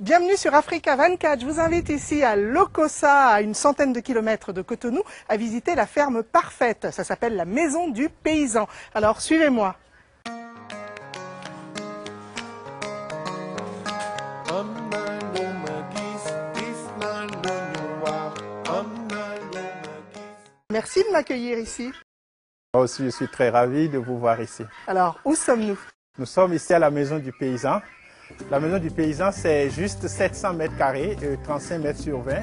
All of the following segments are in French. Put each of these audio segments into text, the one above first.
Bienvenue sur Africa 24. Je vous invite ici à Lokossa, à une centaine de kilomètres de Cotonou, à visiter la ferme parfaite. Ça s'appelle la Maison du Paysan. Alors suivez-moi. Merci de m'accueillir ici. Moi aussi, je suis très ravi de vous voir ici. Alors, où sommes-nous? Nous sommes ici à la Maison du Paysan. La Maison du Paysan, c'est juste 700 mètres carrés, 35 mètres sur 20.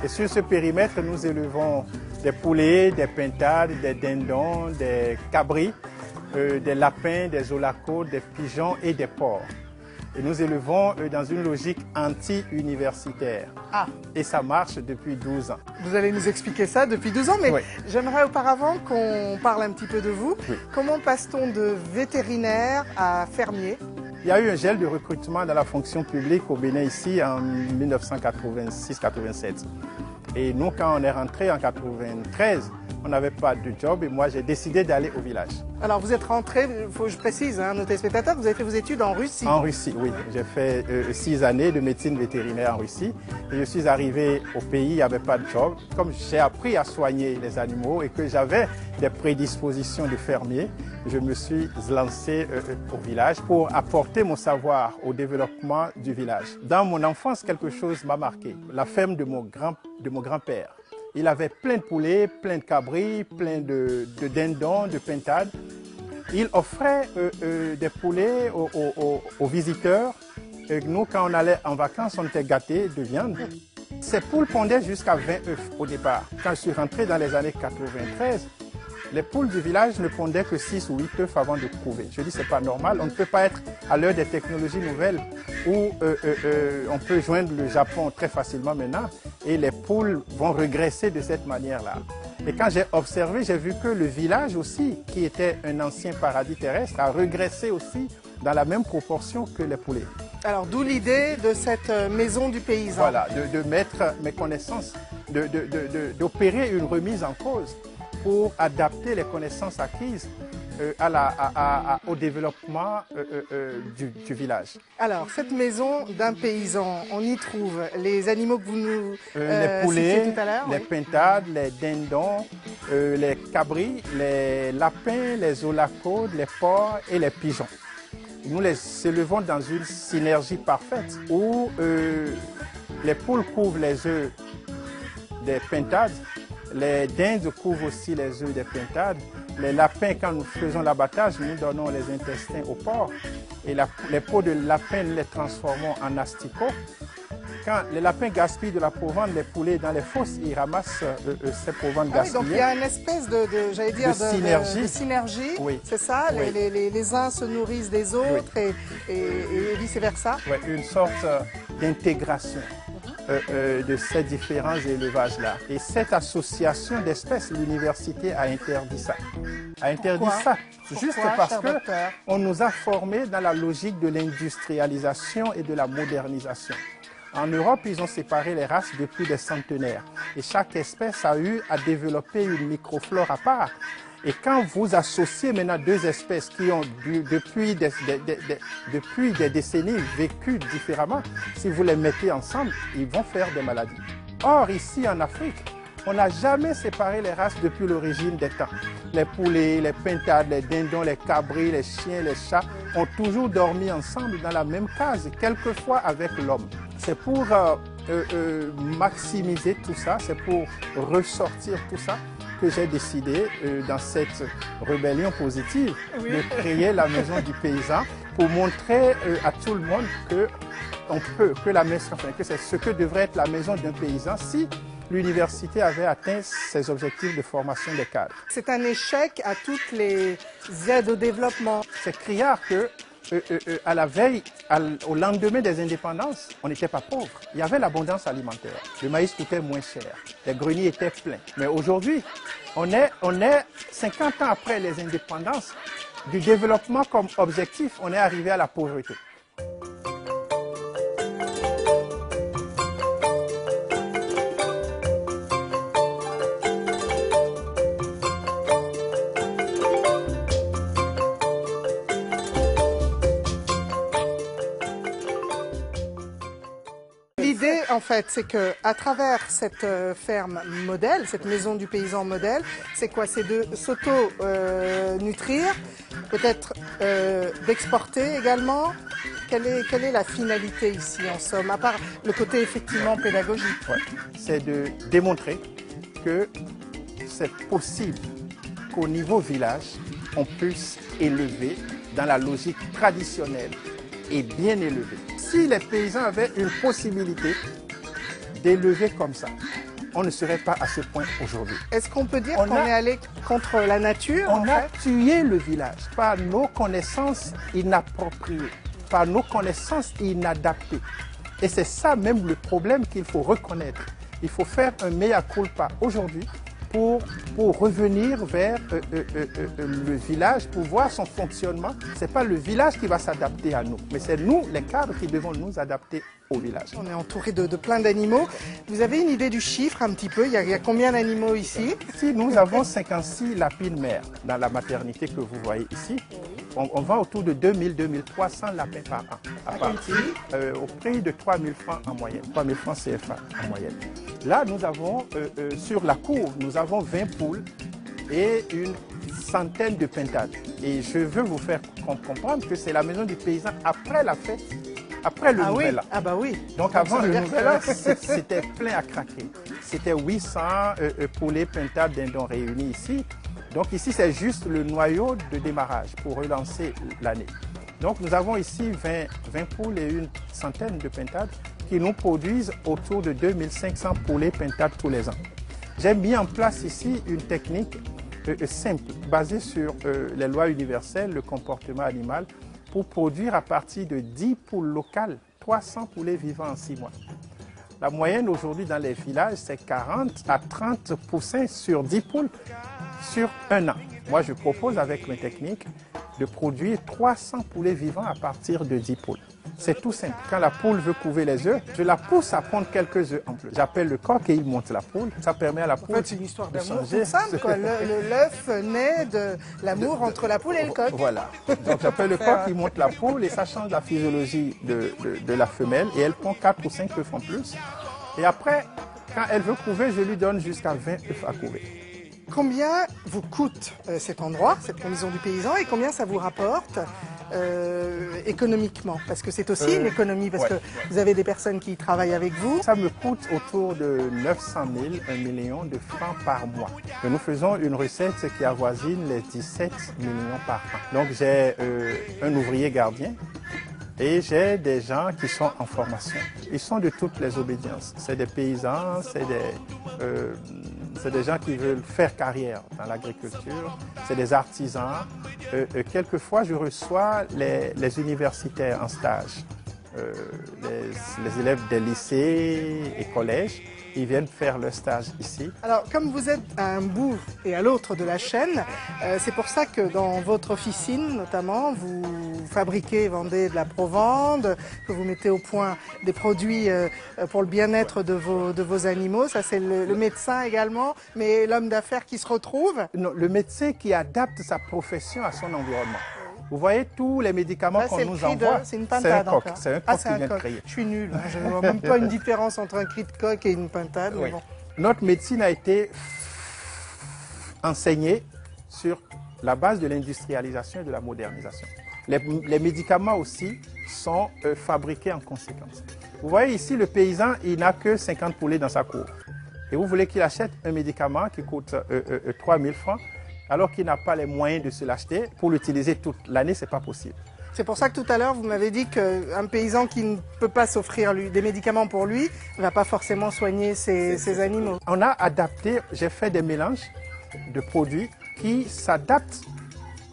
Et sur ce périmètre, nous élevons des poulets, des pintades, des dindons, des cabris, des lapins, des olacos, des pigeons et des porcs. Et nous élevons dans une logique anti-universitaire. Ah. Et ça marche depuis 12 ans. Vous allez nous expliquer ça depuis 12 ans, mais Oui. J'aimerais auparavant qu'on parle un petit peu de vous. Oui. Comment passe-t-on de vétérinaire à fermier? Il y a eu un gel de recrutement dans la fonction publique au Bénin ici en 1986-87. Et nous, quand on est rentré en 93, on n'avait pas de job et moi j'ai décidé d'aller au village. Alors vous êtes rentré, il faut que je précise, nos téléspectateurs, vous avez fait vos études en Russie. En Russie, oui. J'ai fait 6 années de médecine vétérinaire en Russie. Et je suis arrivé au pays, il n'y avait pas de job. Comme j'ai appris à soigner les animaux et que j'avais des prédispositions de fermier, je me suis lancé au village pour apporter mon savoir au développement du village. Dans mon enfance, quelque chose m'a marqué. La ferme de mon grand-père. Il avait plein de poulets, plein de cabris, plein de dindons, de pintades. Il offrait des poulets aux visiteurs. Et nous, quand on allait en vacances, on était gâtés de viande. Ces poules pondaient jusqu'à 20 œufs au départ. Quand je suis rentré dans les années 93, les poules du village ne pondaient que 6 ou 8 œufs avant de couver. Je dis c'est pas normal, on ne peut pas être à l'heure des technologies nouvelles où on peut joindre le Japon très facilement maintenant et les poules vont régresser de cette manière-là. Et quand j'ai observé, j'ai vu que le village aussi, qui était un ancien paradis terrestre, a régressé aussi dans la même proportion que les poulets. Alors d'où l'idée de cette Maison du Paysan. Voilà, de mettre mes connaissances, d'opérer une remise en cause pour adapter les connaissances acquises au développement du village. Alors, cette maison d'un paysan, on y trouve les animaux que vous nous les poulets, citiez tout à l'heure. les pintades, les dindons, les cabris, les lapins, les olacos, les porcs et les pigeons. Nous les élevons dans une synergie parfaite où les poules couvrent les œufs des pintades. Les dindes couvrent aussi les œufs des pintades. Les lapins, quand nous faisons l'abattage, nous donnons les intestins aux porcs. Et les peaux de lapin, nous les transformons en asticots. Quand les lapins gaspillent de la provende, les poulets dans les fosses, ils ramassent ces povandes gaspillées. Donc il y a une espèce de synergie, oui. C'est ça, oui. Les uns se nourrissent des autres, oui. et vice-versa. Oui, une sorte d'intégration. De ces différents élevages-là. Et cette association d'espèces, l'université a interdit ça. Juste parce qu'on nous a formés dans la logique de l'industrialisation et de la modernisation. En Europe, ils ont séparé les races depuis des centenaires. Et chaque espèce a eu à développer une microflore à part. Et quand vous associez maintenant deux espèces qui ont depuis des décennies vécu différemment, si vous les mettez ensemble, ils vont faire des maladies. Or, ici en Afrique, on n'a jamais séparé les races depuis l'origine des temps. Les poulets, les pintades, les dindons, les cabris, les chiens, les chats ont toujours dormi ensemble dans la même case, quelquefois avec l'homme. C'est pour maximiser tout ça, c'est pour ressortir tout ça que j'ai décidé, dans cette rébellion positive, de créer la Maison du Paysan pour montrer à tout le monde que c'est ce que devrait être la maison d'un paysan si l'université avait atteint ses objectifs de formation des cadres. C'est un échec à toutes les aides au développement. C'est criard que à la veille, au lendemain des indépendances, on n'était pas pauvre. Il y avait l'abondance alimentaire. Le maïs coûtait moins cher. Les greniers étaient pleins. Mais aujourd'hui, on est 50 ans après les indépendances, du développement comme objectif, on est arrivé à la pauvreté. l'idée, en fait, c'est que à travers cette ferme modèle, cette maison du paysan modèle, c'est quoi? C'est de s'auto-nutrir, peut-être d'exporter également. Quelle est la finalité ici, en somme, à part le côté effectivement pédagogique? Ouais. C'est de démontrer que c'est possible qu'au niveau village, on puisse élever dans la logique traditionnelle et bien élever. Si les paysans avaient une possibilité d'élever comme ça, on ne serait pas à ce point aujourd'hui. Est-ce qu'on peut dire qu'on est allé contre la nature? On a tué le village par nos connaissances inappropriées, par nos connaissances inadaptées. Et c'est ça même le problème qu'il faut reconnaître. Il faut faire un mea culpa aujourd'hui pour revenir vers le village, pour voir son fonctionnement. Ce n'est pas le village qui va s'adapter à nous, mais c'est nous, les cadres, qui devons nous adapter au village. On est entouré de plein d'animaux. Vous avez une idée du chiffre un petit peu? Il y a combien d'animaux ici? Ici, nous avons 56 lapines mères dans la maternité que vous voyez ici. On vend autour de 2000-2300 lapins par an. À partir, au prix de 3000 francs en moyenne, 3000 francs CFA en moyenne. Là, nous avons, sur la cour, nous avons 20 poules et une centaine de pintades. Et je veux vous faire comprendre que c'est la maison du paysan après la fête, après le nouvel an. Ah bah oui. Donc avant le nouvel an, c'était plein à craquer. C'était 800 poulets, pintades, dindons réunis ici. Donc ici, c'est juste le noyau de démarrage pour relancer l'année. Donc nous avons ici 20 poules et une centaine de pintades qui nous produisent autour de 2500 poulets, pintades tous les ans. J'ai mis en place ici une technique simple, basée sur les lois universelles, le comportement animal, pour produire à partir de 10 poules locales, 300 poulets vivants en 6 mois. La moyenne aujourd'hui dans les villages, c'est 40 à 30% sur 10 poules sur un an. Moi, je propose avec mes techniques de produire 300 poulets vivants à partir de 10 poules. C'est tout simple. Quand la poule veut couver les œufs, je la pousse à prendre quelques œufs en plus. J'appelle le coq et il monte la poule. Ça permet à la poule. En fait, c'est une histoire d'amour tout simple, quoi. L'œuf naît de l'amour entre la poule et le coq. Voilà. Donc j'appelle le coq, il monte la poule et ça change la physiologie de la femelle et elle pond 4 ou 5 œufs en plus. Et après, quand elle veut couver, je lui donne jusqu'à 20 œufs à couver. Combien vous coûte cet endroit, cette maison du paysan, et combien ça vous rapporte économiquement? Parce que c'est aussi une économie, parce que vous avez des personnes qui travaillent avec vous. Ça me coûte autour de 900 000, 1 million de francs par mois. Et nous faisons une recette qui avoisine les 17 millions par an. Donc j'ai un ouvrier gardien et j'ai des gens qui sont en formation. Ils sont de toutes les obédiences. C'est des paysans, c'est des gens qui veulent faire carrière dans l'agriculture, c'est des artisans. Quelquefois, je reçois les universitaires en stage, les élèves des lycées et collèges. Ils viennent faire leur stage ici. Alors, comme vous êtes à un bout et à l'autre de la chaîne, c'est pour ça que dans votre officine, notamment, vous fabriquez, vendez de la provende, que vous mettez au point des produits pour le bien-être de vos animaux. Ça, c'est le médecin également, mais l'homme d'affaires qui se retrouve. Non, le médecin qui adapte sa profession à son environnement. Vous voyez tous les médicaments qu'on nous envoie, c'est une pintade. C'est un coq qui vient de créer. Je suis nul, je ne vois même pas une différence entre un cri de coq et une pintade. Oui. Bon. Notre médecine a été enseignée sur la base de l'industrialisation et de la modernisation. Les médicaments aussi sont fabriqués en conséquence. Vous voyez ici, le paysan, il n'a que 50 poulets dans sa cour. Et vous voulez qu'il achète un médicament qui coûte 3000 francs, alors qu'il n'a pas les moyens de se l'acheter pour l'utiliser toute l'année, ce n'est pas possible. C'est pour ça que tout à l'heure, vous m'avez dit qu'un paysan qui ne peut pas s'offrir des médicaments pour lui ne va pas forcément soigner ses animaux. On a adapté, j'ai fait des mélanges de produits qui s'adaptent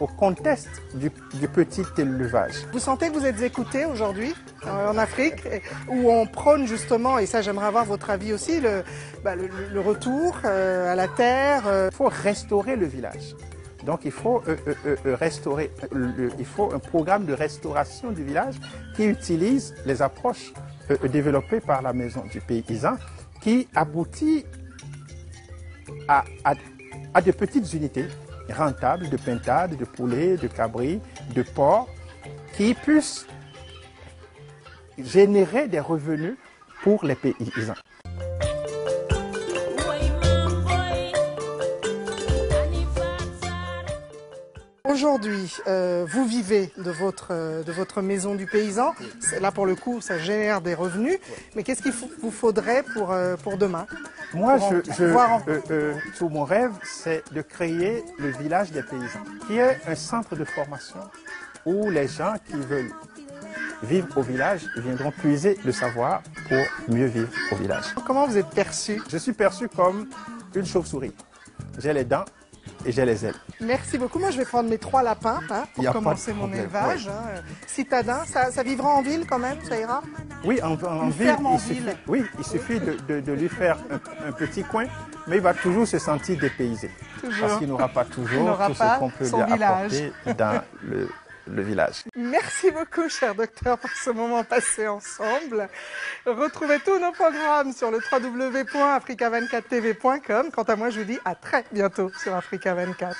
au contexte du petit élevage. Vous sentez que vous êtes écouté aujourd'hui en Afrique, où on prône justement, et ça j'aimerais avoir votre avis aussi, le retour à la terre. Il faut restaurer le village. Donc il faut il faut un programme de restauration du village qui utilise les approches développées par la maison du paysan, qui aboutit à de petites unités rentables de pintades, de poulets, de cabris, de porcs, qui puissent générer des revenus pour les paysans. Aujourd'hui, vous vivez de votre maison du paysan. Là, pour le coup, ça génère des revenus. Mais qu'est-ce qu'il vous faudrait pour demain? Moi, tout mon rêve, c'est de créer le village des paysans, qui est un centre de formation où les gens qui veulent vivre au village viendront puiser le savoir pour mieux vivre au village. Comment vous êtes perçu? Je suis perçu comme une chauve-souris. J'ai les dents et j'ai les ailes. Merci beaucoup. Moi, je vais prendre mes 3 lapins pour commencer mon élevage. Oui. Citadin, ça vivra en ville quand même, ça ira? Oui, en ville, il suffit de lui faire un petit coin, mais il va toujours se sentir dépaysé. Parce qu'il n'aura pas toujours tout ce qu'on peut lui apporter dans le village. Merci beaucoup, cher docteur, pour ce moment passé ensemble. Retrouvez tous nos programmes sur le www.africa24tv.com. Quant à moi, je vous dis à très bientôt sur Africa 24.